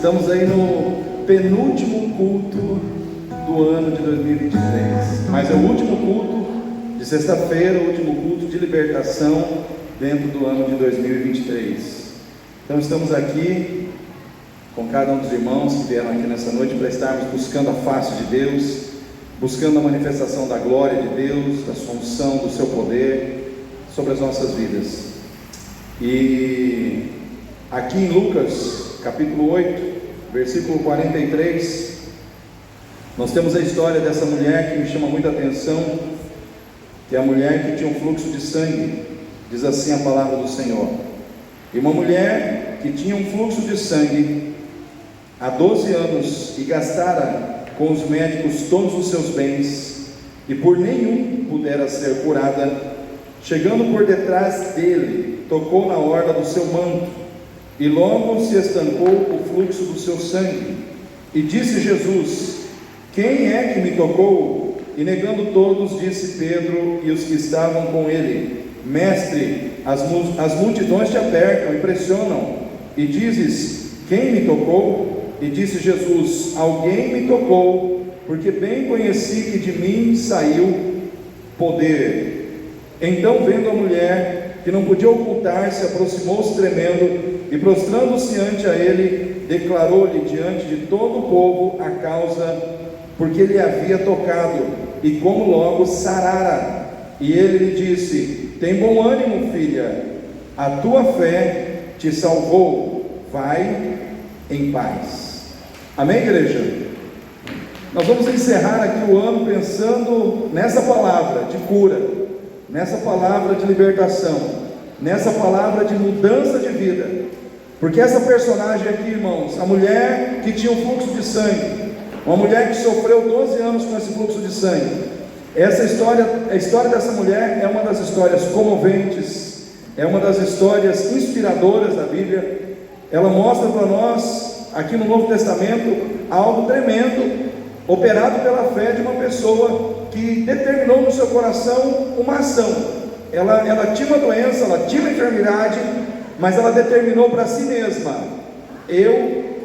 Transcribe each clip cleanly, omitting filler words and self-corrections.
Estamos aí no penúltimo culto do ano de 2023, mas é o último culto de sexta-feira, o último culto de libertação dentro do ano de 2023. Então estamos aqui com cada um dos irmãos que vieram aqui nessa noite para estarmos buscando a face de Deus, buscando a manifestação da glória de Deus, da sua unção, do seu poder sobre as nossas vidas. E aqui em Lucas capítulo 8, versículo 43, nós temos a história dessa mulher que me chama muita atenção, que é a mulher que tinha um fluxo de sangue. Diz assim a palavra do Senhor: e uma mulher que tinha um fluxo de sangue há 12 anos e gastara com os médicos todos os seus bens, e por nenhum pudera ser curada, chegando por detrás dele, tocou na orla do seu manto, e logo se estancou o fluxo do seu sangue. E disse Jesus: quem é que me tocou? E negando todos, disse Pedro e os que estavam com ele: Mestre, as multidões te apertam e pressionam, e dizes: quem me tocou? E disse Jesus: alguém me tocou, porque bem conheci que de mim saiu poder. Então, vendo a mulher, que não podia ocultar-se, aproximou-se tremendo, e prostrando-se ante a ele, declarou-lhe diante de todo o povo a causa porque ele havia tocado, e como logo sarara. E ele lhe disse: tem bom ânimo, filha, a tua fé te salvou, vai em paz. Amém, igreja? Nós vamos encerrar aqui o ano pensando nessa palavra de cura, nessa palavra de libertação, nessa palavra de mudança de vida. Porque essa personagem aqui, irmãos, a mulher que tinha um fluxo de sangue, uma mulher que sofreu 12 anos com esse fluxo de sangue, essa história, a história dessa mulher é uma das histórias comoventes, é uma das histórias inspiradoras da Bíblia. Ela mostra para nós, aqui no Novo Testamento, algo tremendo, operado pela fé de uma pessoa que determinou no seu coração uma ação. Ela tinha uma doença, ela tinha uma enfermidade, mas ela determinou para si mesma: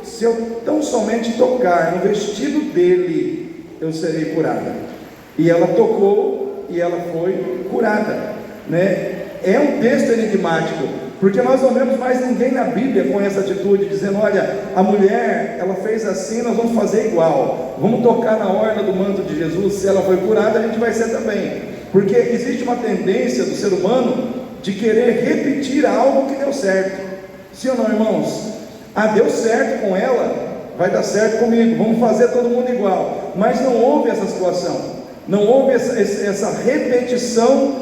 se eu tão somente tocar no vestido dele, eu serei curada. E ela tocou e ela foi curada, né? É um texto enigmático, porque nós não vemos mais ninguém na Bíblia com essa atitude, dizendo: olha, a mulher, ela fez assim, nós vamos fazer igual, vamos tocar na orla do manto de Jesus, se ela foi curada, a gente vai ser também. Porque existe uma tendência do ser humano de querer repetir algo que deu certo. Sim ou não, irmãos? Deu certo com ela, vai dar certo comigo, vamos fazer todo mundo igual. Mas não houve essa situação, não houve essa repetição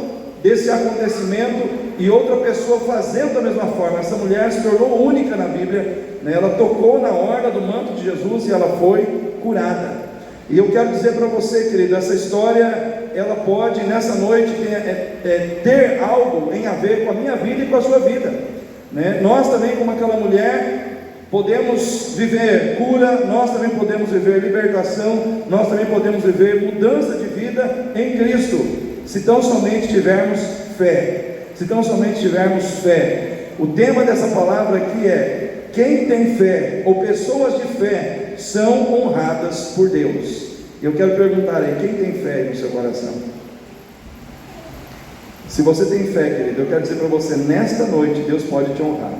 desse acontecimento e outra pessoa fazendo da mesma forma. Essa mulher se tornou única na Bíblia, né? Ela tocou na orla do manto de Jesus e ela foi curada. E eu quero dizer para você, querido, essa história, ela pode nessa noite ter algo em a ver com a minha vida e com a sua vida, né? Nós também, como aquela mulher, podemos viver cura, nós também podemos viver libertação, nós também podemos viver mudança de vida em Cristo, se tão somente tivermos fé, se tão somente tivermos fé. O tema dessa palavra aqui é: quem tem fé, ou pessoas de fé, são honradas por Deus. Eu quero perguntar aí: quem tem fé no seu coração? Se você tem fé, querido, eu quero dizer para você, nesta noite, Deus pode te honrar.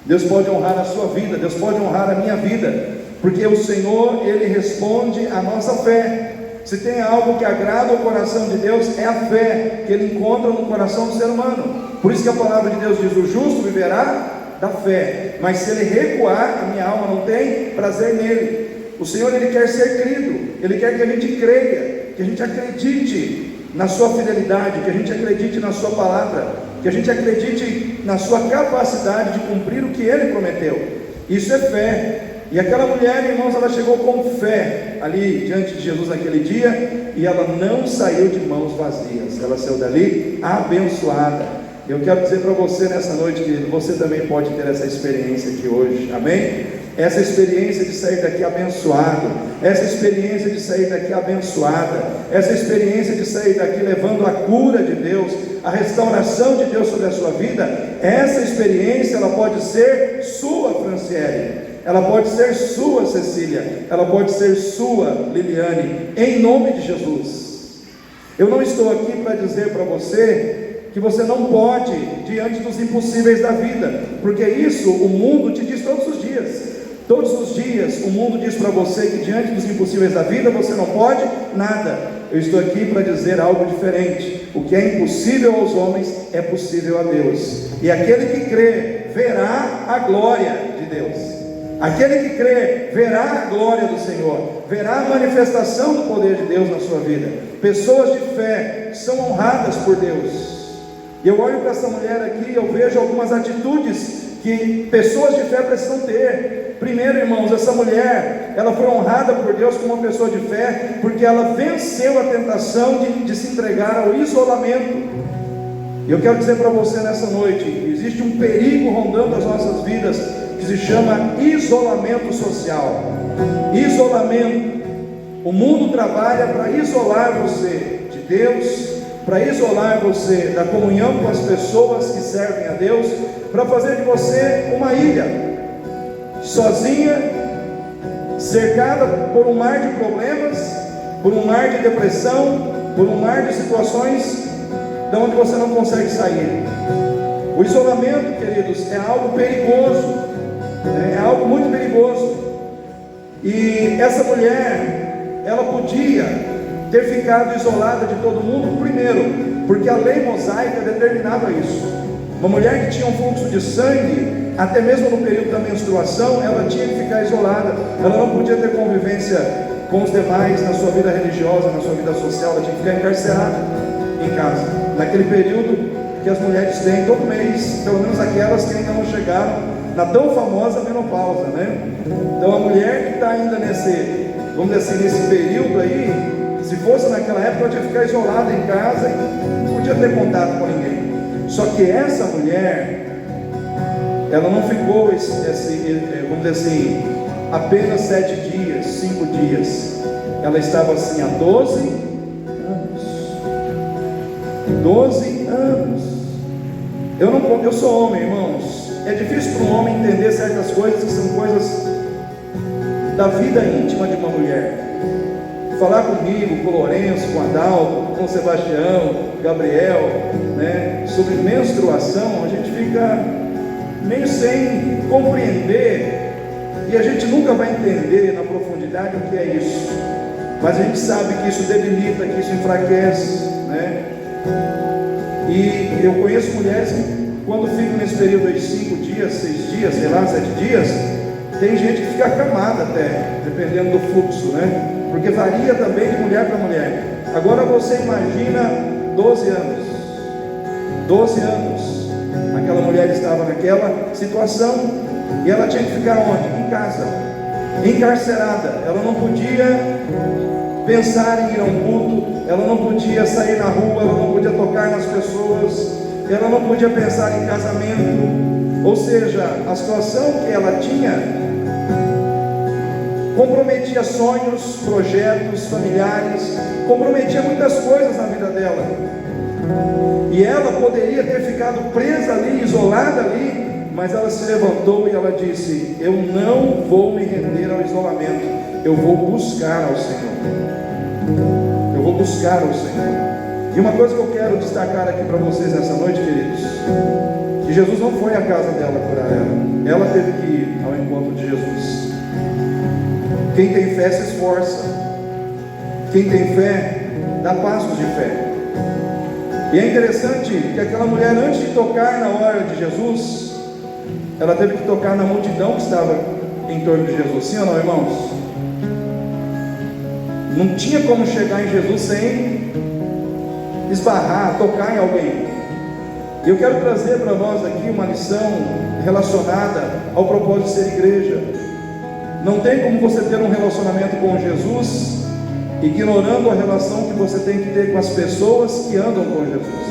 Deus pode honrar a sua vida, Deus pode honrar a minha vida, porque o Senhor, Ele responde à nossa fé. Se tem algo que agrada o coração de Deus, é a fé que Ele encontra no coração do ser humano. Por isso que a palavra de Deus diz: o justo viverá da fé, mas se ele recuar, a minha alma não tem prazer nele. O Senhor, Ele quer ser crido, Ele quer que a gente creia, que a gente acredite na sua fidelidade, que a gente acredite na sua palavra, que a gente acredite na sua capacidade de cumprir o que Ele prometeu. Isso é fé. E aquela mulher, irmãos, ela chegou com fé ali diante de Jesus naquele dia, e ela não saiu de mãos vazias, ela saiu dali abençoada. Eu quero dizer para você nessa noite, querido, você também pode ter essa experiência aqui hoje, amém? Essa experiência de sair daqui abençoado, essa experiência de sair daqui abençoada, essa experiência de sair daqui levando a cura de Deus, a restauração de Deus sobre a sua vida. Essa experiência, ela pode ser sua, Franciele. ela pode ser sua, Cecília, ela pode ser sua, Liliane, em nome de Jesus. Eu não estou aqui para dizer para você que você não pode diante dos impossíveis da vida, porque isso o mundo te diz todos os dias. Todos os dias o mundo diz para você que diante dos impossíveis da vida você não pode nada. Eu estou aqui para dizer algo diferente. O que é impossível aos homens é possível a Deus, e aquele que crê verá a glória de Deus. Aquele que crê verá a glória do Senhor, verá a manifestação do poder de Deus na sua vida. Pessoas de fé são honradas por Deus. E eu olho para essa mulher aqui e eu vejo algumas atitudes que pessoas de fé precisam ter. Primeiro, irmãos, essa mulher, ela foi honrada por Deus como uma pessoa de fé, porque ela venceu a tentação de se entregar ao isolamento. E eu quero dizer para você nessa noite, existe um perigo rondando as nossas vidas, que se chama isolamento social. Isolamento. O mundo trabalha para isolar você de Deus, para isolar você da comunhão com as pessoas que servem a Deus, para fazer de você uma ilha, sozinha, cercada por um mar de problemas, por um mar de depressão, por um mar de situações de onde você não consegue sair. O isolamento, queridos, é algo perigoso, é algo muito perigoso. E essa mulher, ela podia ter ficado isolada de todo mundo, primeiro, porque a lei mosaica determinava isso. Uma mulher que tinha um fluxo de sangue, até mesmo no período da menstruação, ela tinha que ficar isolada. Ela não podia ter convivência com os demais na sua vida religiosa, na sua vida social. Ela tinha que ficar encarcerada em casa, naquele período que as mulheres têm todo mês, pelo menos aquelas que ainda não chegaram na tão famosa menopausa, né? Então a mulher que está ainda nesse, vamos dizer assim, nesse período aí, se fosse naquela época, ela tinha que ficar isolada em casa e não podia ter contato com ninguém. Só que essa mulher, ela não ficou, vamos dizer assim, apenas 7 dias, 5 dias. Ela estava assim há 12 anos. 12 anos. Eu sou homem, irmãos. É difícil para um homem entender certas coisas que são coisas da vida íntima de uma mulher. Falar comigo, com o Lourenço, com o Adalto, com o Sebastião, Gabriel, né, sobre menstruação, a gente fica meio sem compreender, e a gente nunca vai entender na profundidade o que é isso, mas a gente sabe que isso debilita, que isso enfraquece, né? E eu conheço mulheres que quando ficam nesse período aí 5 dias, 6 dias, sei lá, 7 dias, tem gente que fica acamada até, dependendo do fluxo, né? Porque varia também de mulher para mulher. Agora você imagina 12 anos. 12 anos. Aquela mulher estava naquela situação e ela tinha que ficar onde? Em casa, encarcerada. Ela não podia pensar em ir a um culto, ela não podia sair na rua, ela não podia tocar nas pessoas, ela não podia pensar em casamento. Ou seja, a situação que ela tinha comprometia sonhos, projetos familiares, comprometia muitas coisas na vida dela. E ela poderia ter ficado presa ali, isolada ali, mas ela se levantou e ela disse: eu não vou me render ao isolamento, eu vou buscar ao Senhor. Eu vou buscar ao Senhor. E uma coisa que eu quero destacar aqui para vocês nessa noite, queridos, que Jesus não foi à casa dela curar ela, ela teve que ir ao encontro de Jesus. Quem tem fé se esforça. Quem tem fé dá passos de fé. E é interessante que aquela mulher, antes de tocar na hora de Jesus, ela teve que tocar na multidão que estava em torno de Jesus. Sim ou não, irmãos? Não tinha como chegar em Jesus sem esbarrar, tocar em alguém. E eu quero trazer para nós aqui uma lição relacionada ao propósito de ser igreja. Não tem como você ter um relacionamento com Jesus ignorando a relação que você tem que ter com as pessoas que andam com Jesus.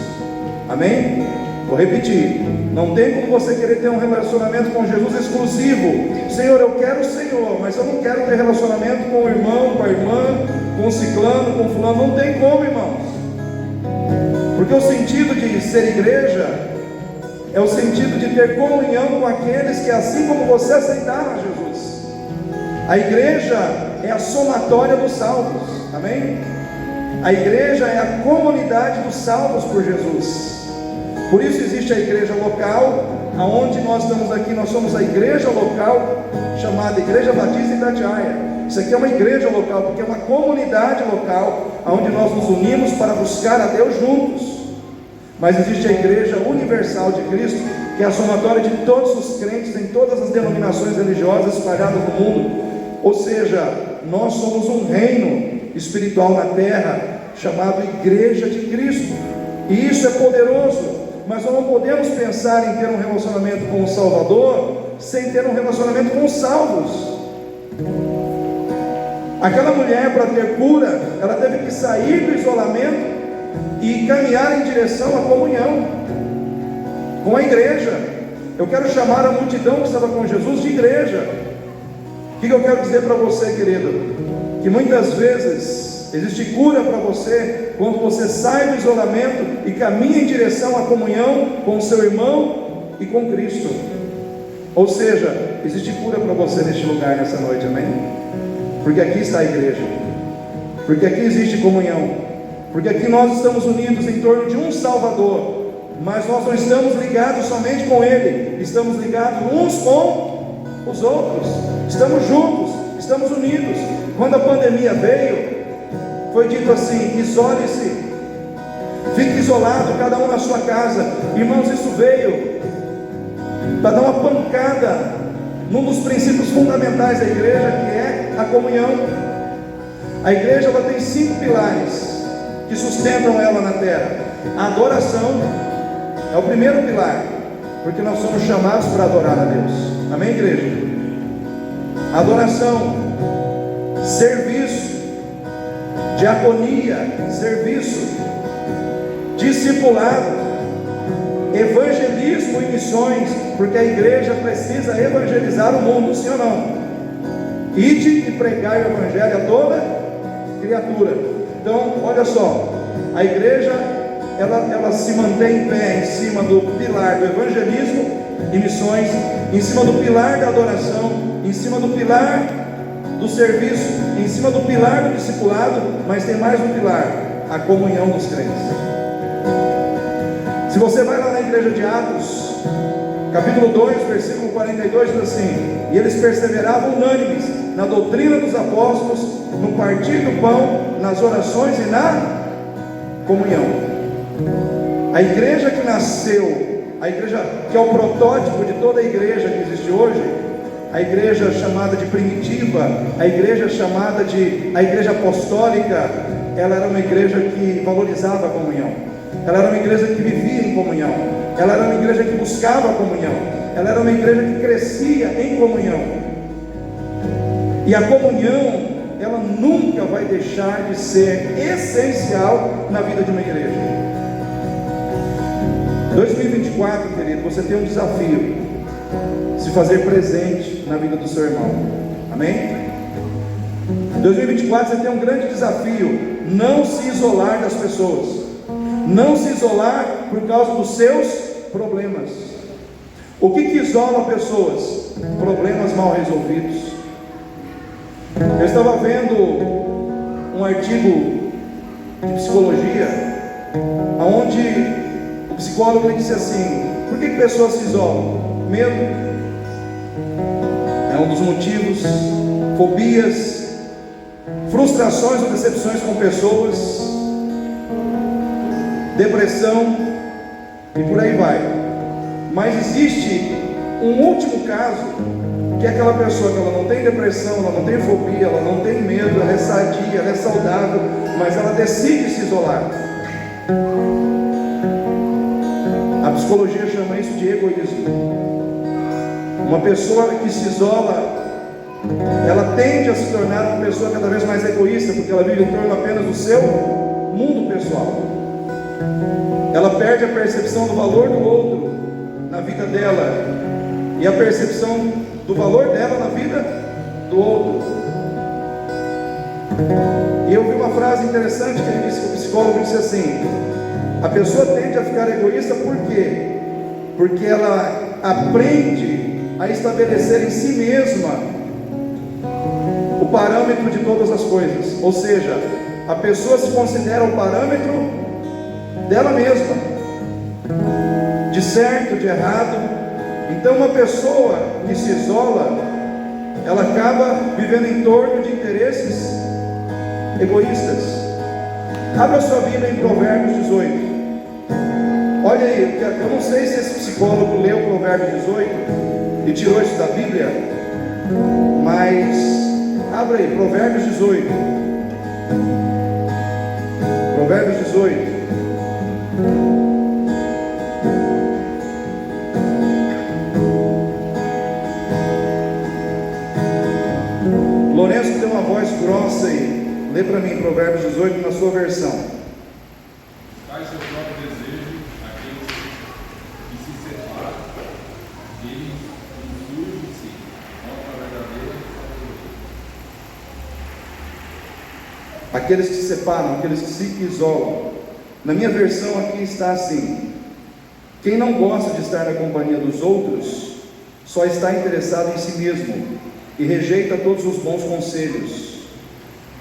Amém? Vou repetir. Não tem como você querer ter um relacionamento com Jesus exclusivo. Senhor, eu quero o Senhor, mas eu não quero ter relacionamento com o irmão, com a irmã, com o ciclano, com o fulano. Não tem como, irmãos. Porque o sentido de ser igreja é o sentido de ter comunhão com aqueles que, assim como você, aceitaram Jesus. A igreja é a somatória dos salvos, amém? A igreja é a comunidade dos salvos por Jesus. Por isso existe a igreja local, aonde nós estamos aqui, nós somos a igreja local, chamada Igreja Batista Itatiaia. Isso aqui é uma igreja local, porque é uma comunidade local, onde nós nos unimos para buscar a Deus juntos. Mas existe a igreja universal de Cristo, que é a somatória de todos os crentes em todas as denominações religiosas espalhadas no mundo. Ou seja, nós somos um reino espiritual na terra, chamado Igreja de Cristo, e isso é poderoso. Mas nós não podemos pensar em ter um relacionamento com o Salvador sem ter um relacionamento com os salvos. Aquela mulher, para ter cura, ela teve que sair do isolamento e caminhar em direção à comunhão com a igreja. Eu quero chamar a multidão que estava com Jesus de igreja. O que eu quero dizer para você, querido? Que muitas vezes existe cura para você quando você sai do isolamento e caminha em direção à comunhão com o seu irmão e com Cristo. Ou seja, existe cura para você neste lugar nessa noite, amém? Porque aqui está a igreja, porque aqui existe comunhão, porque aqui nós estamos unidos em torno de um Salvador, mas nós não estamos ligados somente com Ele, estamos ligados uns com os outros, estamos juntos, estamos unidos. Quando a pandemia veio, foi dito assim: isole-se, fique isolado, cada um na sua casa. Irmãos, isso veio para dar uma pancada num dos princípios fundamentais da igreja, que é a comunhão. A igreja, ela tem 5 pilares que sustentam ela na terra. A adoração é o primeiro pilar, porque nós somos chamados para adorar a Deus, amém, igreja? Adoração, serviço, diaconia, serviço, discipulado, evangelismo e missões, porque a igreja precisa evangelizar o mundo, sim ou não? Ide e pregai o evangelho a toda criatura. Então, olha só, a igreja ela se mantém em pé em cima do pilar do evangelismo e missões, em cima do pilar da adoração, em cima do pilar do serviço, em cima do pilar do discipulado, mas tem mais um pilar: a comunhão dos crentes. Se você vai lá na igreja de Atos, capítulo 2, versículo 42, diz assim: e eles perseveravam unânimes na doutrina dos apóstolos, no partir do pão, nas orações e na comunhão. A igreja que nasceu, a igreja que é o protótipo de toda a igreja que existe hoje, a igreja chamada de primitiva, a igreja chamada de a igreja apostólica, ela era uma igreja que valorizava a comunhão, ela era uma igreja que vivia em comunhão, ela era uma igreja que buscava a comunhão, ela era uma igreja que crescia em comunhão. E a comunhão, ela nunca vai deixar de ser essencial na vida de uma igreja. 2024, querido, você tem um desafio: se fazer presente na vida do seu irmão, amém? 2024 você tem um grande desafio: não se isolar das pessoas, não se isolar por causa dos seus problemas. O que isola pessoas? Problemas mal resolvidos. Eu estava vendo um artigo de psicologia, onde o psicólogo disse assim: por que pessoas se isolam? Medo é um dos motivos, fobias, frustrações ou decepções com pessoas, depressão e por aí vai. Mas existe um último caso, que é aquela pessoa que ela não tem depressão, ela não tem fobia, ela não tem medo, ela é sadia, ela é saudável, mas ela decide se isolar. A psicologia chama isso de egoísmo. Uma pessoa que se isola, ela tende a se tornar uma pessoa cada vez mais egoísta, porque ela vive em torno apenas do seu mundo pessoal. Ela perde a percepção do valor do outro na vida dela e a percepção do valor dela na vida do outro. E eu vi uma frase interessante que ele disse, que o psicólogo disse assim: a pessoa tende a ficar egoísta por quê? Porque ela aprende a estabelecer em si mesma parâmetro de todas as coisas. Ou seja, a pessoa se considera o parâmetro dela mesma, de certo, de errado. Então uma pessoa que se isola, ela acaba vivendo em torno de interesses egoístas. Abra sua Bíblia em Provérbios 18. Olha aí, eu não sei se esse psicólogo leu Provérbios 18 e tirou isso da Bíblia, mas abra aí, Provérbios 18. Provérbios 18. Lourenço tem uma voz grossa aí. Lê para mim Provérbios 18 na sua versão. Faz seu próprio desejo aqueles que se separam, eles insurgem-se contra a verdadeira sabedoria. Aqueles que se separam, aqueles que se isolam. Na minha versão aqui está assim: quem não gosta de estar na companhia dos outros, só está interessado em si mesmo e rejeita todos os bons conselhos.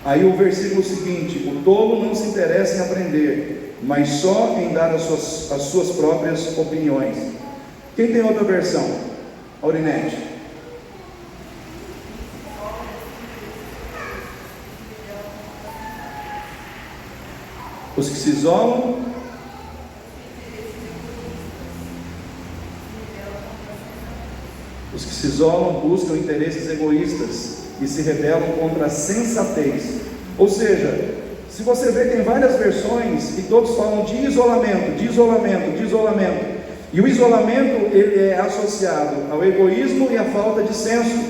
Aí o versículo seguinte: o tolo não se interessa em aprender, mas só em dar as suas próprias opiniões. Quem tem outra versão? Aurinete. Os que se isolam, buscam interesses egoístas e se rebelam contra a sensatez. Ou seja, se você ver, tem várias versões e todos falam de isolamento, de isolamento, de isolamento. E o isolamento, ele é associado ao egoísmo e à falta de senso,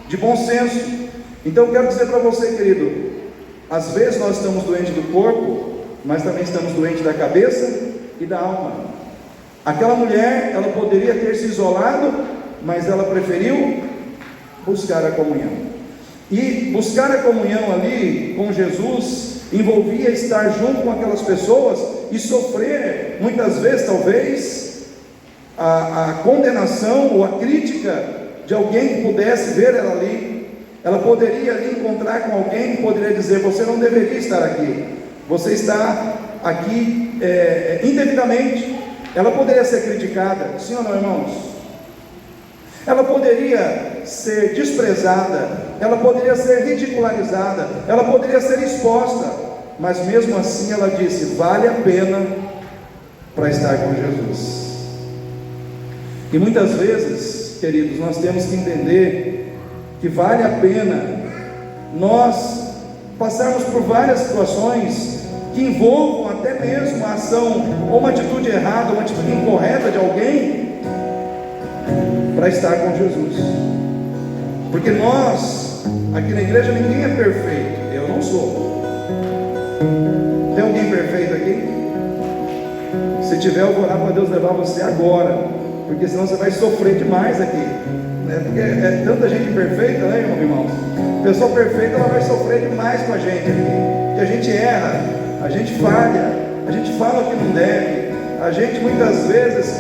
de bom senso. Então eu quero dizer para você, querido, às vezes nós estamos doentes do corpo, mas também estamos doentes da cabeça e da alma. Aquela mulher, ela poderia ter se isolado, mas ela preferiu buscar a comunhão. E buscar a comunhão ali com Jesus envolvia estar junto com aquelas pessoas e sofrer, muitas vezes, talvez, a condenação ou a crítica de alguém que pudesse ver ela ali. Ela poderia ali encontrar com alguém que poderia dizer: você não deveria estar aqui, você está aqui indevidamente. Ela poderia ser criticada, sim ou não, irmãos? Ela poderia ser desprezada, ela poderia ser ridicularizada, ela poderia ser exposta, mas mesmo assim ela disse: vale a pena para estar com Jesus. E muitas vezes, queridos, nós temos que entender que vale a pena nós passarmos por várias situações que envolvam até mesmo a ação ou uma atitude errada, uma atitude incorreta de alguém, para estar com Jesus. Porque nós, aqui na igreja, ninguém é perfeito. Eu não sou. Tem alguém perfeito aqui? Se tiver, eu vou orar para Deus levar você agora, porque senão você vai sofrer demais aqui, né? Porque é tanta gente imperfeita, né, irmãos? Pessoa perfeita, ela vai sofrer demais com a gente aqui, porque a gente erra, a gente falha, a gente fala que não deve, a gente muitas vezes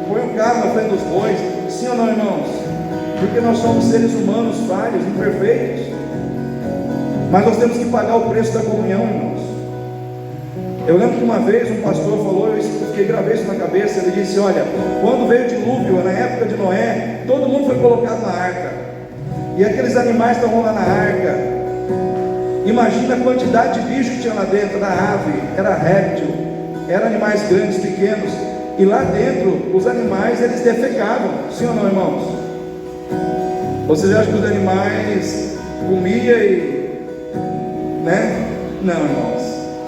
põe o carro na frente dos bois. Sim ou não, irmãos? Porque nós somos seres humanos falhos, imperfeitos, mas nós temos que pagar o preço da comunhão, irmãos. Eu lembro que uma vez um pastor falou, eu gravei isso na cabeça. Ele disse: olha, quando veio o dilúvio, na época de Noé, todo mundo foi colocado na arca, e aqueles animais estavam lá na arca. Imagina a quantidade de bicho que tinha lá dentro, da ave, era réptil, eram animais grandes, pequenos. E lá dentro, os animais, eles defecavam, sim ou não, irmãos? Vocês acham que os animais comiam e... né? Não, irmãos,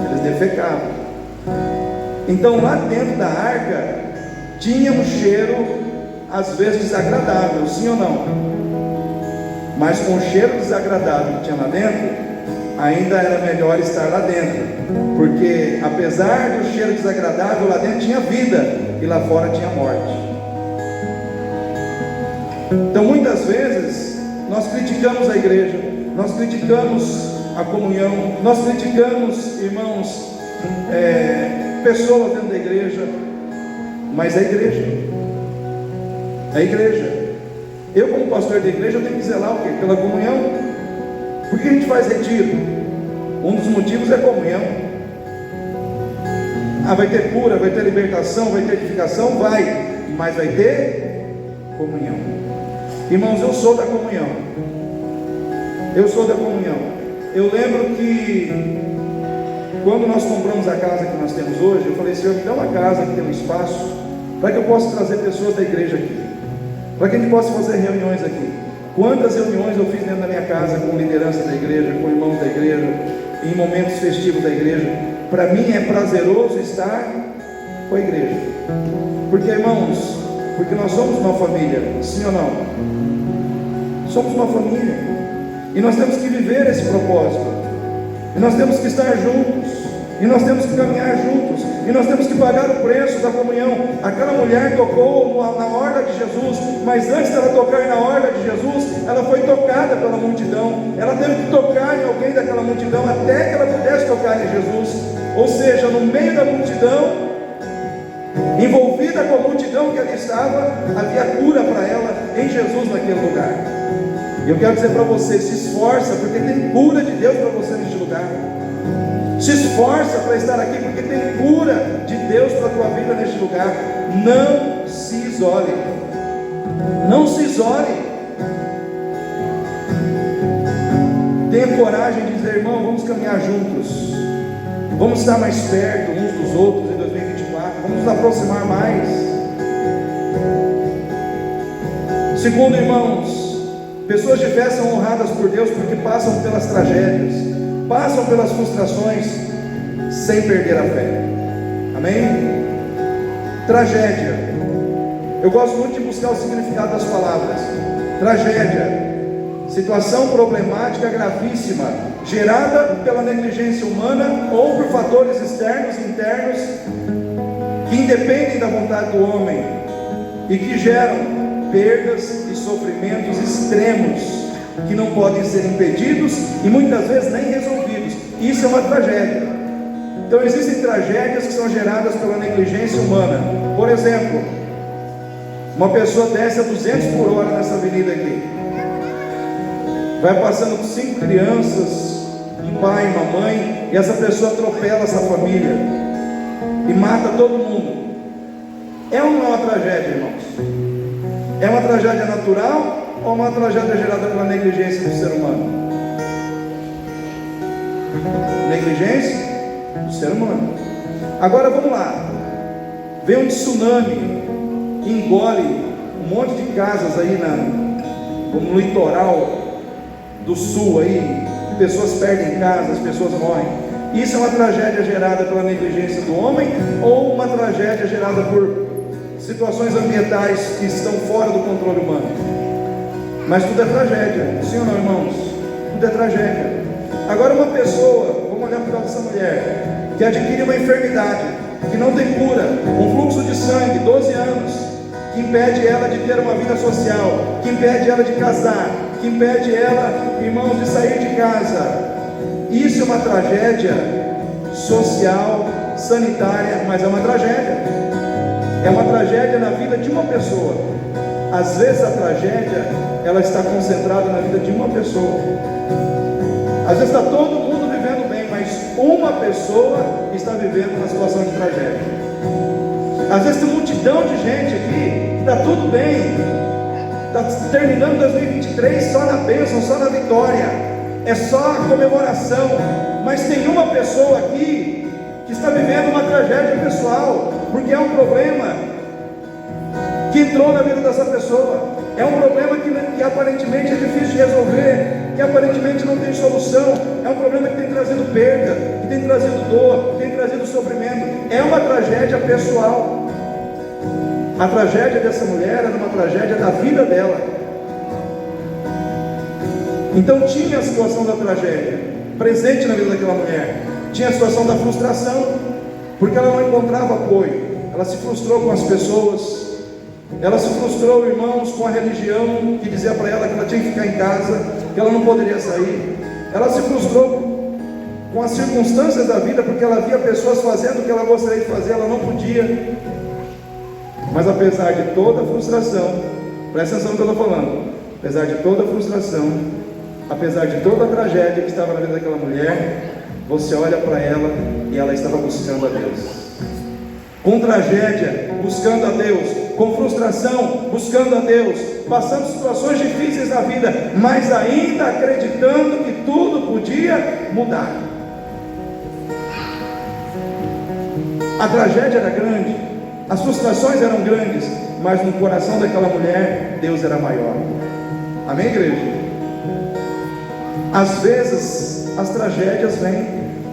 eles defecavam. Então lá dentro da arca, tinha um cheiro, às vezes desagradável, sim ou não? Mas com o cheiro desagradável que tinha lá dentro, ainda era melhor estar lá dentro, porque apesar do cheiro desagradável, lá dentro tinha vida e lá fora tinha morte. Então muitas vezes nós criticamos a igreja, nós criticamos a comunhão, nós criticamos, irmãos, pessoas dentro da igreja, mas a igreja, eu como pastor da igreja, eu tenho que zelar o quê? Pela comunhão. Por que a gente faz retiro? Um dos motivos é comunhão. Vai ter cura, vai ter libertação, vai ter edificação? Vai, mas vai ter comunhão. Irmãos, eu sou da comunhão. Eu sou da comunhão. Eu lembro que quando nós compramos a casa que nós temos hoje, eu falei: Senhor, me dá uma casa que tem um espaço para que eu possa trazer pessoas da igreja aqui, para que a gente possa fazer reuniões aqui. Quantas reuniões eu fiz dentro da minha casa com liderança da igreja, com irmãos da igreja, em momentos festivos da igreja. Para mim é prazeroso estar com a igreja, porque, irmãos, porque nós somos uma família, sim ou não? Somos uma família, e nós temos que viver esse propósito, e nós temos que estar juntos, e nós temos que caminhar juntos, e nós temos que pagar o preço da comunhão. Aquela mulher tocou na orla de Jesus, mas antes dela tocar na orla de Jesus, ela foi tocada pela multidão. Ela teve que tocar em alguém daquela multidão até que ela pudesse tocar em Jesus. Ou seja, no meio da multidão, envolvida com a multidão que ali estava, havia cura para ela em Jesus naquele lugar. E eu quero dizer para você: se esforça, porque tem cura de Deus para você neste lugar. Se esforça para estar aqui, porque tem cura de Deus para a tua vida neste lugar. Não se isole. Não se isole. Tenha coragem de dizer: irmão, vamos caminhar juntos. Vamos estar mais perto uns dos outros em 2024. Vamos nos aproximar mais. Segundo, irmãos, pessoas de fé são honradas por Deus porque passam pelas tragédias, passam pelas frustrações sem perder a fé. Amém? Tragédia. Eu gosto muito de buscar o significado das palavras. Tragédia: situação problemática gravíssima, gerada pela negligência humana ou por fatores externos e internos que independem da vontade do homem e que geram perdas e sofrimentos extremos que não podem ser impedidos e muitas vezes nem resolvidos. Isso é uma tragédia. Então existem tragédias que são geradas pela negligência humana. Por exemplo, uma pessoa desce a 200 por hora nessa avenida aqui, vai passando com 5 crianças, um pai, uma mãe, e essa pessoa atropela essa família e mata todo mundo. É ou não é uma tragédia, irmãos? É uma tragédia natural ou uma tragédia gerada pela negligência do ser humano? Negligência do ser humano. Agora vamos lá. Vem um tsunami, engole um monte de casas aí no litoral do sul aí, pessoas perdem casas, pessoas morrem. Isso é uma tragédia gerada pela negligência do homem ou uma tragédia gerada por situações ambientais que estão fora do controle humano? Mas tudo é tragédia, sim ou não, irmãos? Tudo é tragédia. Agora uma pessoa, vamos olhar para o caso dessa mulher, que adquire uma enfermidade, que não tem cura, um fluxo de sangue, 12 anos, que impede ela de ter uma vida social, que impede ela de casar, que impede ela, irmãos, de sair de casa. Isso é uma tragédia social, sanitária, mas é uma tragédia. É uma tragédia na vida de uma pessoa. Às vezes a tragédia, ela está concentrada na vida de uma pessoa. Às vezes está todo mundo vivendo bem, mas uma pessoa está vivendo uma situação de tragédia. Às vezes tem multidão de gente aqui, está tudo bem, está terminando 2023 só na bênção, só na vitória, é só a comemoração, mas tem uma pessoa aqui que está vivendo uma tragédia pessoal, porque é um problema que entrou na vida dessa pessoa, é um problema que aparentemente é difícil de resolver, que aparentemente não tem solução, é um problema que tem trazido perda, que tem trazido dor, que tem trazido sofrimento, é uma tragédia pessoal. A tragédia dessa mulher era uma tragédia da vida dela. Então tinha a situação da tragédia presente na vida daquela mulher, tinha a situação da frustração, porque ela não encontrava apoio, ela se frustrou com as pessoas, ela se frustrou, irmãos, com a religião que dizia para ela que ela tinha que ficar em casa, que ela não poderia sair, ela se frustrou com as circunstâncias da vida, porque ela via pessoas fazendo o que ela gostaria de fazer, ela não podia. Mas apesar de toda a frustração, presta atenção no que eu estou falando, apesar de toda a frustração, apesar de toda a tragédia que estava na vida daquela mulher, você olha para ela e ela estava buscando a Deus. Com tragédia, buscando a Deus. Com frustração, buscando a Deus. Passando situações difíceis na vida, mas ainda acreditando que tudo podia mudar. A tragédia era grande, as frustrações eram grandes, mas no coração daquela mulher, Deus era maior. Amém, igreja? Às vezes as tragédias vêm,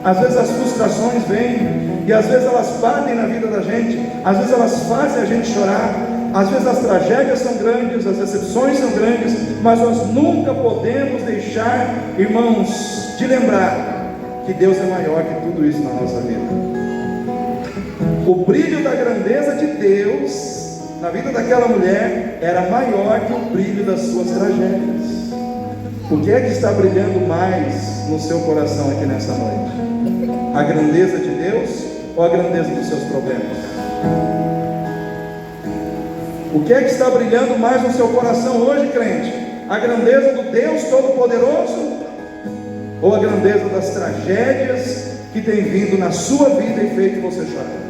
às vezes as frustrações vêm, e às vezes elas batem na vida da gente, às vezes elas fazem a gente chorar, às vezes as tragédias são grandes, as decepções são grandes, mas nós nunca podemos deixar, irmãos, de lembrar que Deus é maior que tudo isso na nossa vida. O brilho da grandeza de Deus na vida daquela mulher era maior que o brilho das suas tragédias. O que é que está brilhando mais no seu coração aqui nessa noite? A grandeza de Deus ou a grandeza dos seus problemas? O que é que está brilhando mais no seu coração hoje, crente? A grandeza do Deus Todo-Poderoso ou a grandeza das tragédias que tem vindo na sua vida e feito você chorar?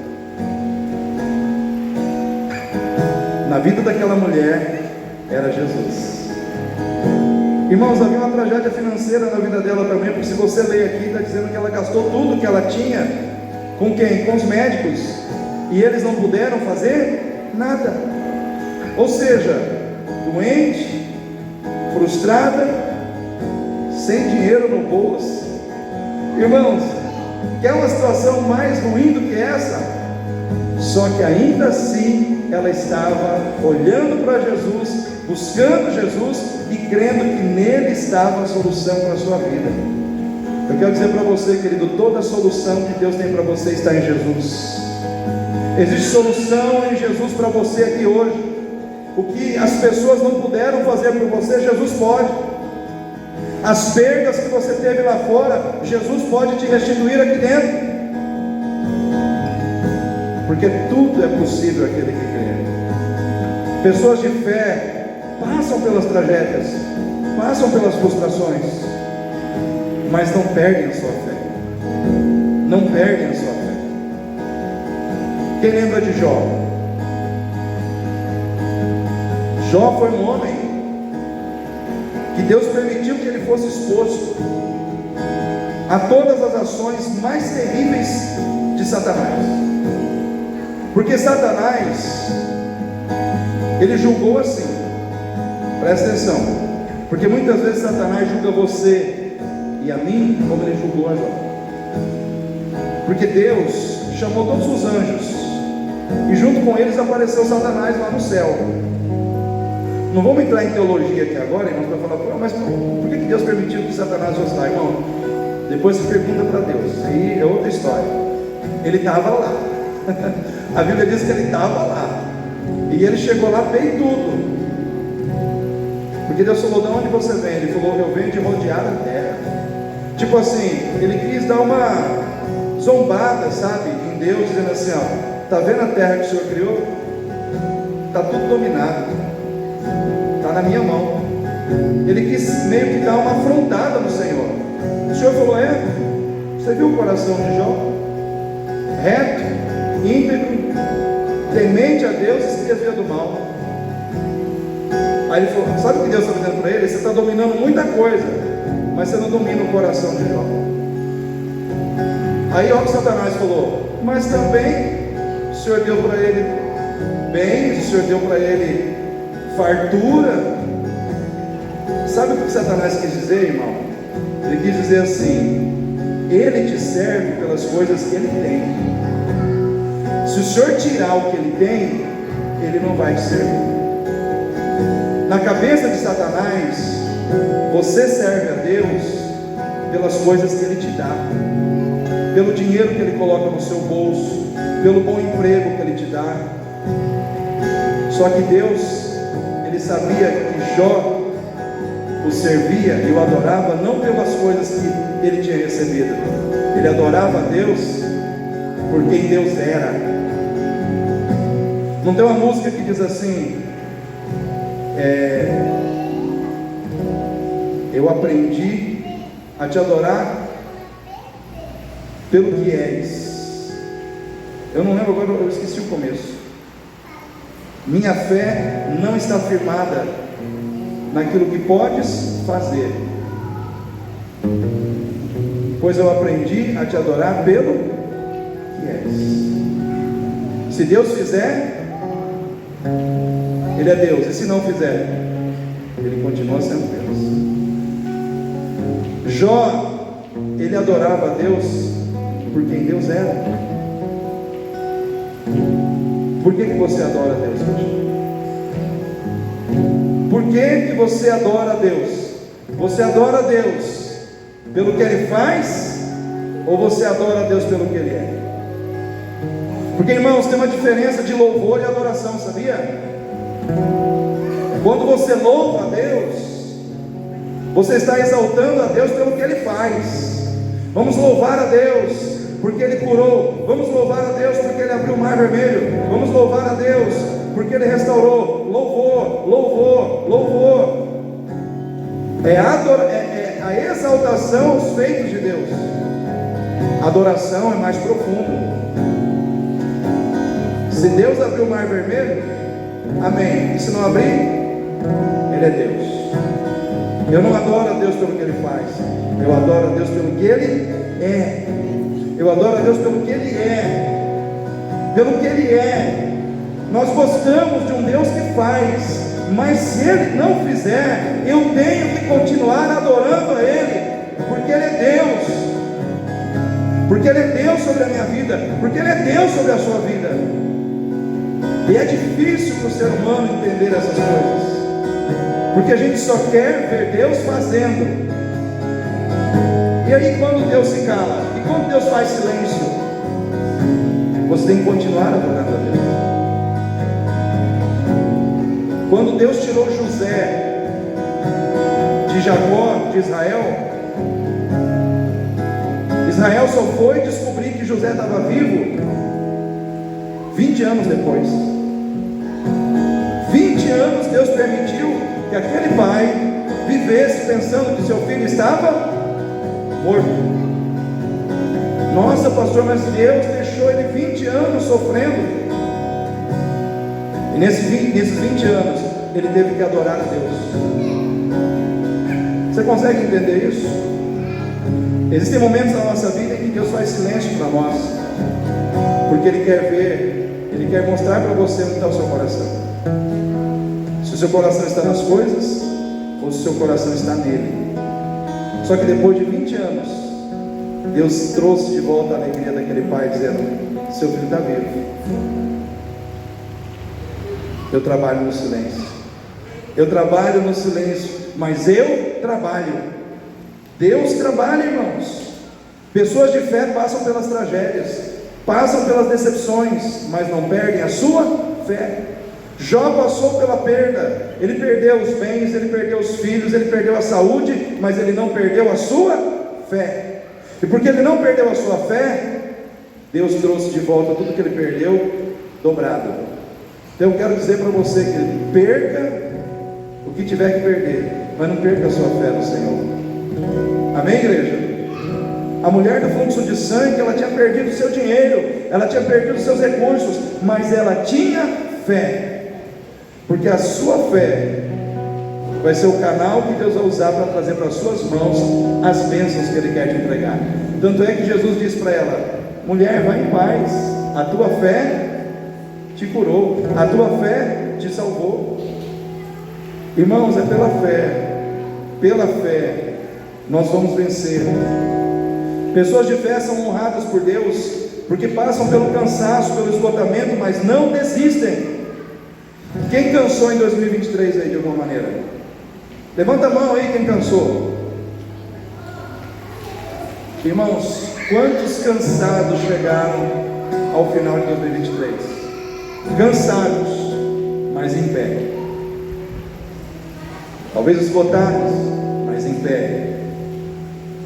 Na vida daquela mulher era Jesus. Irmãos, havia uma tragédia financeira na vida dela também, porque se você ler aqui, está dizendo que ela gastou tudo que ela tinha. Com quem? Com os médicos. E eles não puderam fazer nada. Ou seja, doente, frustrada, sem dinheiro no bolso. Irmãos, quer uma situação mais ruim do que essa? Só que ainda assim, ela estava olhando para Jesus, buscando Jesus e crendo que nele estava a solução para a sua vida. Eu quero dizer para você, querido, toda a solução que Deus tem para você está em Jesus. Existe solução em Jesus para você aqui hoje. O que as pessoas não puderam fazer por você, Jesus pode. As perdas que você teve lá fora, Jesus pode te restituir aqui dentro. Porque tudo é possível àquele que crê. Pessoas de fé passam pelas tragédias, passam pelas frustrações, mas não perdem a sua fé. Não perdem a sua fé. Quem lembra de Jó? Jó foi um homem que Deus permitiu que ele fosse exposto a todas as ações mais terríveis de Satanás. Porque Satanás, ele julgou assim, presta atenção, porque muitas vezes Satanás julga você e a mim como ele julgou a Jó. Porque Deus chamou todos os anjos e junto com eles apareceu Satanás lá no céu. Não vamos entrar em teologia aqui agora, irmão, para falar, mas por que Deus permitiu que Satanás fosse lá, irmão? Depois você pergunta para Deus, aí é outra história. Ele estava lá. A Bíblia diz que ele estava lá. E ele chegou lá peitudo. Porque Deus falou, de onde você vem? Ele falou, eu venho de rodear a terra. Tipo assim, ele quis dar uma zombada, sabe, em Deus, dizendo assim, ó, tá vendo a terra que o Senhor criou? Tá tudo dominado, tá na minha mão. Ele quis meio que dar uma afrontada no Senhor. O Senhor falou, você viu o coração de Jó? Reto, íntegro, temente a Deus e se desvia do mal. Aí ele falou, sabe o que Deus está dizendo para ele? Você está dominando muita coisa, mas você não domina o coração de Jó. Aí ó, que Satanás falou, mas também o Senhor deu para ele bens, o Senhor deu para ele fartura. Sabe o que Satanás quis dizer, irmão? Ele quis dizer assim, ele te serve pelas coisas que ele tem. Se o Senhor tirar o que ele tem, ele não vai te servir. Na cabeça de Satanás, você serve a Deus pelas coisas que ele te dá, pelo dinheiro que ele coloca no seu bolso, pelo bom emprego que ele te dá. Só que Deus, ele sabia que Jó o servia e o adorava não pelas coisas que ele tinha recebido. Ele adorava a Deus por quem Deus era. Não tem uma música que diz assim, Eu aprendi a te adorar pelo que és. Eu não lembro agora, eu esqueci o começo. Minha fé não está firmada naquilo que podes fazer, pois eu aprendi a te adorar pelo que és. Se Deus fizer, Ele é Deus, e se não fizer, Ele continua sendo Deus. Jó, ele adorava a Deus por quem Deus era. Por que você adora a Deus hoje? Por que você adora a Deus? Você adora a Deus pelo que Ele faz, ou você adora a Deus pelo que Ele é? Porque, irmãos, tem uma diferença de louvor e adoração, sabia? Quando você louva a Deus, você está exaltando a Deus pelo que Ele faz. Vamos louvar a Deus porque Ele curou. Vamos louvar a Deus porque Ele abriu o mar vermelho. Vamos louvar a Deus porque Ele restaurou. Louvor, louvor, louvor. É a exaltação aos feitos de Deus. Adoração é mais profundo. Se Deus abriu o mar vermelho, amém. E se não abrir, Ele é Deus. Eu não adoro a Deus pelo que Ele faz, eu adoro a Deus pelo que Ele é. Eu adoro a Deus pelo que Ele é. Pelo que Ele é. Nós gostamos de um Deus que faz, mas se Ele não fizer, eu tenho que continuar adorando a Ele, porque Ele é Deus. Porque Ele é Deus sobre a minha vida, porque Ele é Deus sobre a sua vida. E é difícil para o ser humano entender essas coisas, porque a gente só quer ver Deus fazendo. E aí quando Deus se cala, e quando Deus faz silêncio, você tem que continuar adorando a Deus. Quando Deus tirou José de Jacó, de Israel, Israel só foi descobrir que José estava vivo 20 anos depois. 20 anos Deus permitiu que aquele pai vivesse pensando que seu filho estava morto. Nossa, pastor, mas Deus deixou ele 20 anos sofrendo. E nesses 20 anos ele teve que adorar a Deus. Você consegue entender isso? Existem momentos na nossa vida em que Deus faz silêncio para nós, porque Ele quer ver, Ele quer mostrar para você onde está o seu coração. Se o seu coração está nas coisas, ou se o seu coração está nele. Só que depois de 20 anos, Deus trouxe de volta a alegria daquele pai, dizendo: seu filho está vivo. Eu trabalho no silêncio. Eu trabalho no silêncio, mas eu trabalho. Deus trabalha, irmãos. Pessoas de fé passam pelas tragédias, passam pelas decepções, mas não perdem a sua fé. Jó passou pela perda. Ele perdeu os bens, ele perdeu os filhos, ele perdeu a saúde, mas ele não perdeu a sua fé. E porque ele não perdeu a sua fé, Deus trouxe de volta tudo que ele perdeu, dobrado. Então eu quero dizer para você que perca o que tiver que perder, mas não perca a sua fé no Senhor. Amém, igreja? A mulher do fluxo de sangue, ela tinha perdido o seu dinheiro, ela tinha perdido os seus recursos, mas ela tinha fé, porque a sua fé vai ser o canal que Deus vai usar para trazer para as suas mãos as bênçãos que Ele quer te entregar. Tanto é que Jesus disse para ela: mulher, vai em paz, a tua fé te curou, a tua fé te salvou. Irmãos, é pela fé nós vamos vencer. Pessoas de fé são honradas por Deus, porque passam pelo cansaço, pelo esgotamento, mas não desistem. Quem cansou em 2023 aí de alguma maneira? Levanta a mão aí quem cansou. Irmãos, quantos cansados chegaram ao final de 2023? Cansados, mas em pé. Talvez esgotados, mas em pé.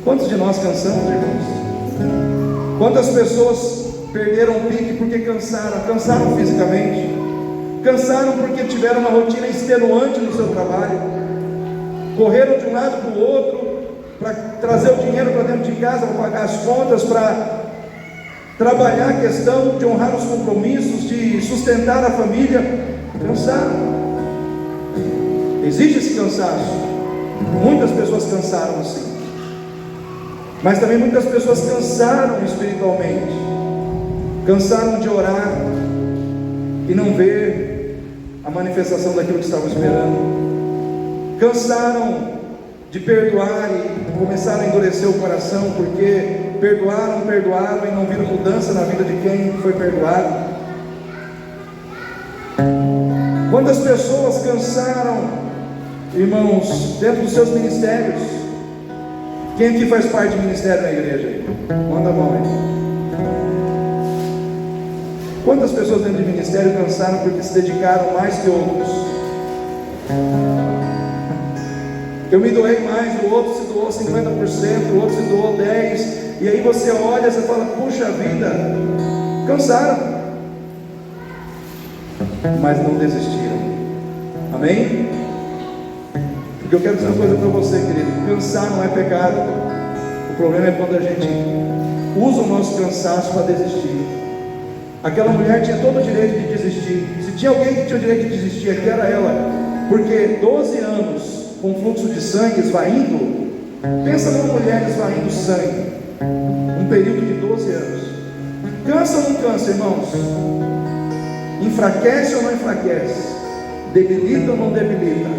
Quantos de nós cansamos, irmãos? Quantas pessoas perderam o pique porque cansaram fisicamente, cansaram porque tiveram uma rotina extenuante no seu trabalho, correram de um lado para o outro, para trazer o dinheiro para dentro de casa, para pagar as contas, para trabalhar a questão de honrar os compromissos, de sustentar a família. Cansaram. Existe esse cansaço. Muitas pessoas cansaram assim. Mas também muitas pessoas cansaram espiritualmente. Cansaram de orar e não ver a manifestação daquilo que estavam esperando. Cansaram de perdoar e começaram a endurecer o coração, porque perdoaram e não viram mudança na vida de quem foi perdoado. Quantas pessoas cansaram, irmãos, dentro dos seus ministérios? Quem aqui faz parte de ministério na igreja? Manda a mão aí. Quantas pessoas dentro de ministério cansaram porque se dedicaram mais que outros? Eu me doei mais, o outro se doou 50%, o outro se doou 10%, e aí você olha e fala, puxa vida, cansaram, mas não desistiram. Amém? Porque eu quero dizer uma coisa para você, querido: cansar não é pecado. O problema é quando a gente usa o nosso cansaço para desistir. Aquela mulher tinha todo o direito de desistir. Se tinha alguém que tinha o direito de desistir aqui, era ela, porque 12 anos com fluxo de sangue esvaindo. Pensa numa mulher esvaindo sangue, um período de 12 anos. Cansa ou não cansa, irmãos? Enfraquece ou não enfraquece? Debilita ou não debilita?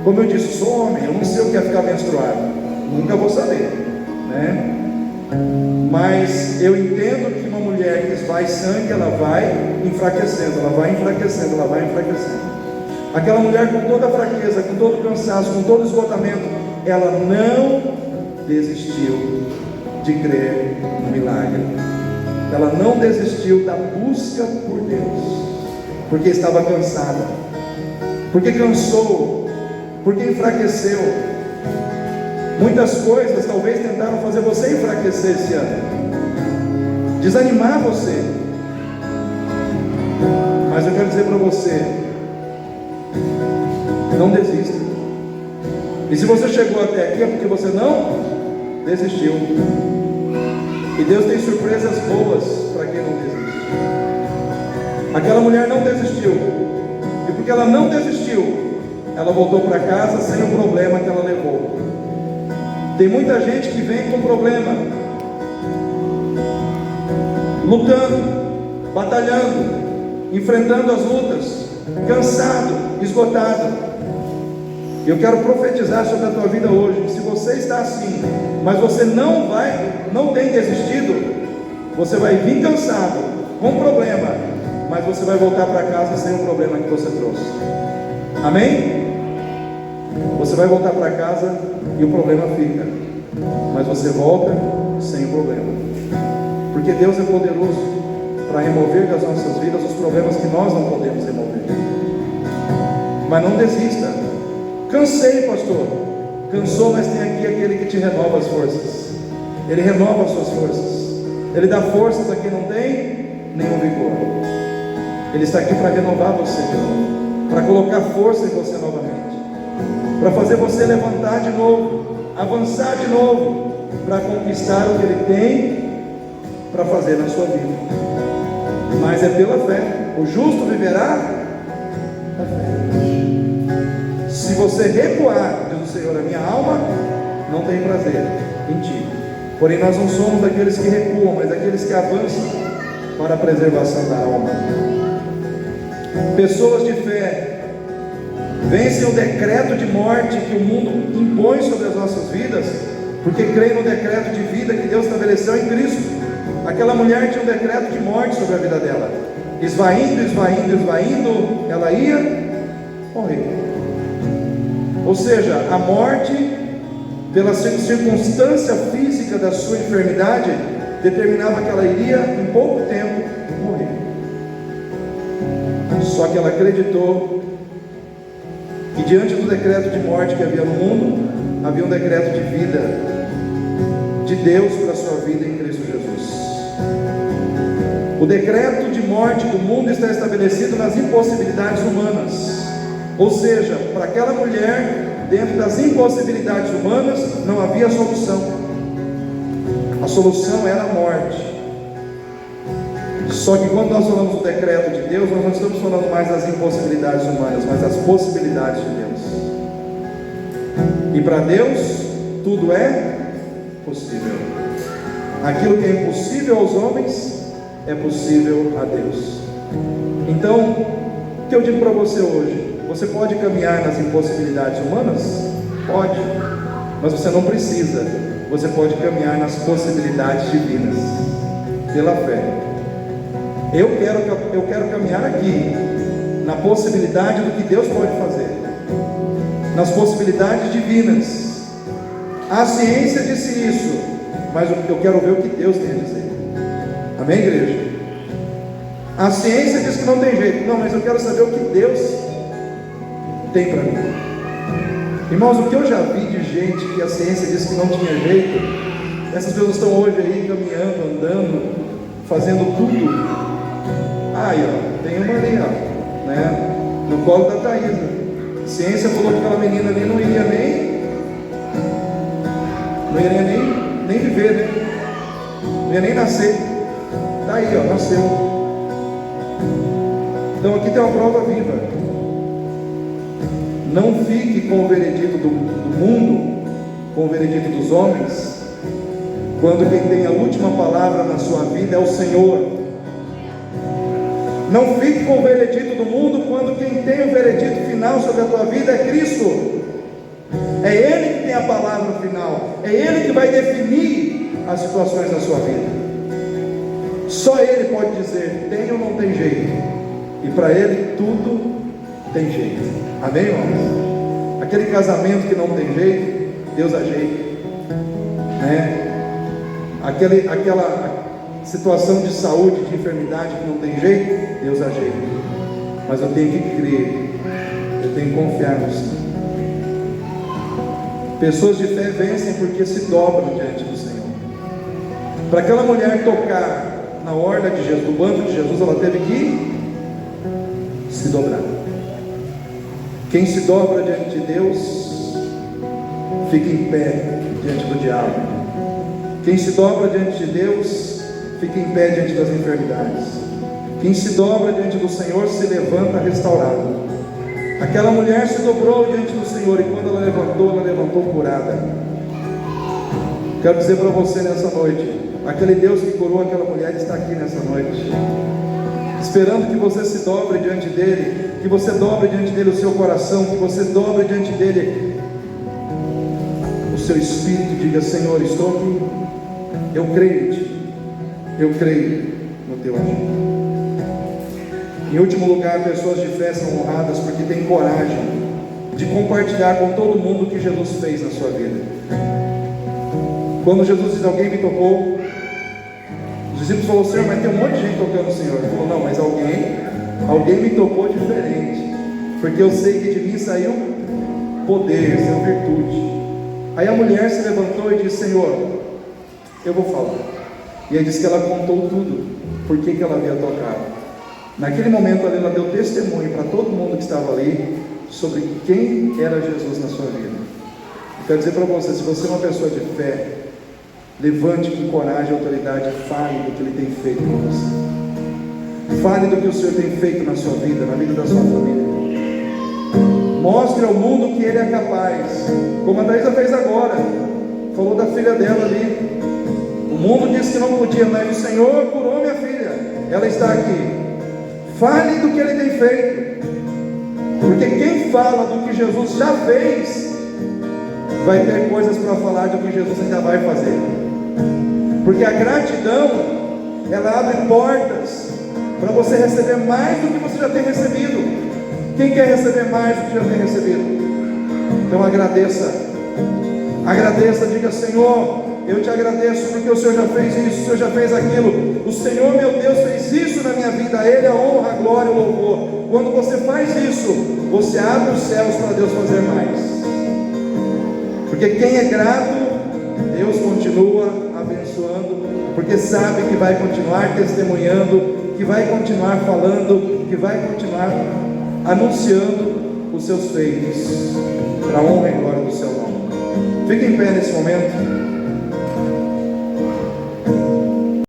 Como eu disse, sou homem, eu não sei o que é ficar menstruado, nunca vou saber, né? Mas eu entendo que uma mulher que esvai sangue, ela vai enfraquecendo, ela vai enfraquecendo, ela vai enfraquecendo. Aquela mulher, com toda a fraqueza, com todo o cansaço, com todo o esgotamento, ela não desistiu de crer no milagre. Ela não desistiu da busca por Deus, porque estava cansada, porque cansou, porque enfraqueceu. Muitas coisas talvez tentaram fazer você enfraquecer esse ano, desanimar você. Mas eu quero dizer para você: não desista. E se você chegou até aqui é porque você não desistiu. E Deus tem surpresas boas para quem não desiste. Aquela mulher não desistiu, e porque ela não desistiu, ela voltou para casa sem o problema que ela levou. Tem muita gente que vem com problema, lutando, batalhando, enfrentando as lutas, cansado, esgotado. Eu quero profetizar sobre a tua vida hoje, que se você está assim, mas você não tem desistido, você vai vir cansado, com problema, mas você vai voltar para casa sem o problema que você trouxe. Amém? Você vai voltar para casa e o problema fica, mas você volta sem o problema, porque Deus é poderoso para remover das nossas vidas os problemas que nós não podemos remover. Mas não desista. Cansei, pastor. Cansou, mas tem aqui aquele que te renova as forças. Ele renova as suas forças. Ele dá forças a quem não tem nenhum vigor. Ele está aqui para renovar você de novo, para colocar força em você novamente, para fazer você levantar de novo, avançar de novo, para conquistar o que Ele tem para fazer na sua vida. Mas é pela fé. O justo viverá da fé. Se você recuar, diz o Senhor, a minha alma não tem prazer em ti. Porém nós não somos daqueles que recuam, mas daqueles que avançam para a preservação da alma. Pessoas de fé vencem o decreto de morte que o mundo impõe sobre as nossas vidas, porque creem no decreto de vida que Deus estabeleceu em Cristo. Aquela mulher tinha um decreto de morte sobre a vida dela. Esvaindo, ela ia morrer. Ou seja, a morte, pela circunstância física da sua enfermidade, determinava que ela iria, em pouco tempo, morrer. Só que ela acreditou que diante do decreto de morte que havia no mundo, havia um decreto de vida de Deus para a sua vida em Cristo Jesus. O decreto de morte do mundo está estabelecido nas impossibilidades humanas. Ou seja, para aquela mulher, dentro das impossibilidades humanas, não havia solução. A solução era a morte. Só que quando nós falamos do decreto de Deus, nós não estamos falando mais das impossibilidades humanas, mas das possibilidades de Deus. E para Deus, tudo é possível. Aquilo que é impossível aos homens, é possível a Deus. Então, o que eu digo para você hoje? Você pode caminhar nas impossibilidades humanas? Pode, mas você não precisa. Você pode caminhar nas possibilidades divinas, pela fé. Eu quero caminhar aqui, na possibilidade do que Deus pode fazer, nas possibilidades divinas. A ciência disse isso, mas eu quero ver o que Deus tem a dizer. Amém, igreja? A ciência diz que não tem jeito. Não, mas eu quero saber o que Deus tem para mim. Irmãos, o que eu já vi de gente que a ciência diz que não tinha jeito, essas pessoas estão hoje aí caminhando, andando, fazendo tudo. Aí, ó, tem uma ali, ó, né, no colo da Thaisa. A ciência falou que aquela menina ali não iria nem viver, né? Não ia nem nascer. Tá aí, ó, nasceu. Então aqui tem uma prova viva. Não fique com o veredito do mundo, com o veredito dos homens, quando quem tem a última palavra na sua vida é o Senhor. Não fique com o veredito do mundo, quando quem tem o veredito final sobre a tua vida é Cristo. É Ele que tem a palavra final, é Ele que vai definir as situações da sua vida. Só Ele pode dizer, tem ou não tem jeito, e para Ele tudo tem jeito. Amém, irmãos? Aquele casamento que não tem jeito, Deus ajeita, né? Aquela situação de saúde, de enfermidade que não tem jeito, Deus ajeita. Mas eu tenho que crer, eu tenho que confiar no Senhor. Pessoas de fé vencem porque se dobram diante do Senhor. Para aquela mulher tocar na orla de Jesus, do banco de Jesus, ela teve que se dobrar. Quem se dobra diante de Deus, fica em pé diante do diabo. Quem se dobra diante de Deus, fica em pé diante das enfermidades. Quem se dobra diante do Senhor, se levanta restaurado. Aquela mulher se dobrou diante do Senhor, e quando ela levantou curada. Quero dizer para você nessa noite, aquele Deus que curou aquela mulher está aqui nessa noite, esperando que você se dobre diante dele, que você dobre diante dele o seu coração, que você dobre diante dele o seu espírito, e diga: Senhor, estou aqui, eu creio em ti, eu creio no teu agir. Em último lugar, pessoas de fé são honradas porque têm coragem de compartilhar com todo mundo o que Jesus fez na sua vida. Quando Jesus diz: alguém me tocou, os discípulos falaram: Senhor, mas tem um monte de gente tocando o Senhor. Ele falou: não, mas alguém me tocou diferente, porque eu sei que de mim saiu poder, saiu virtude. Aí a mulher se levantou e disse: Senhor, eu vou falar. E aí diz que ela contou tudo, por que ela havia tocado. Naquele momento ali, ela deu testemunho para todo mundo que estava ali sobre quem era Jesus na sua vida. Eu quero dizer para você, se você é uma pessoa de fé, levante com coragem e autoridade, fale do que Ele tem feito com você. Fale do que o Senhor tem feito na sua vida, na vida da sua família. Mostre ao mundo que Ele é capaz, como a Thaisa fez agora. Falou da filha dela ali. O mundo disse que não podia, mas o Senhor curou minha filha. Ela está aqui. Fale do que Ele tem feito, porque quem fala do que Jesus já fez, vai ter coisas para falar do que Jesus ainda vai fazer. Porque a gratidão, ela abre portas para você receber mais do que você já tem recebido. Quem quer receber mais do que já tem recebido? Então agradeça, diga: Senhor, eu te agradeço porque o Senhor já fez isso, o Senhor já fez aquilo. O Senhor, meu Deus, fez isso na minha vida. A Ele a honra, a glória e o louvor. Quando você faz isso, você abre os céus para Deus fazer mais. Porque quem é grato, Deus continua abençoando, porque sabe que vai continuar testemunhando, que vai continuar falando, que vai continuar anunciando o os seus feitos, para a honra e glória do seu nome. Fique em pé nesse momento.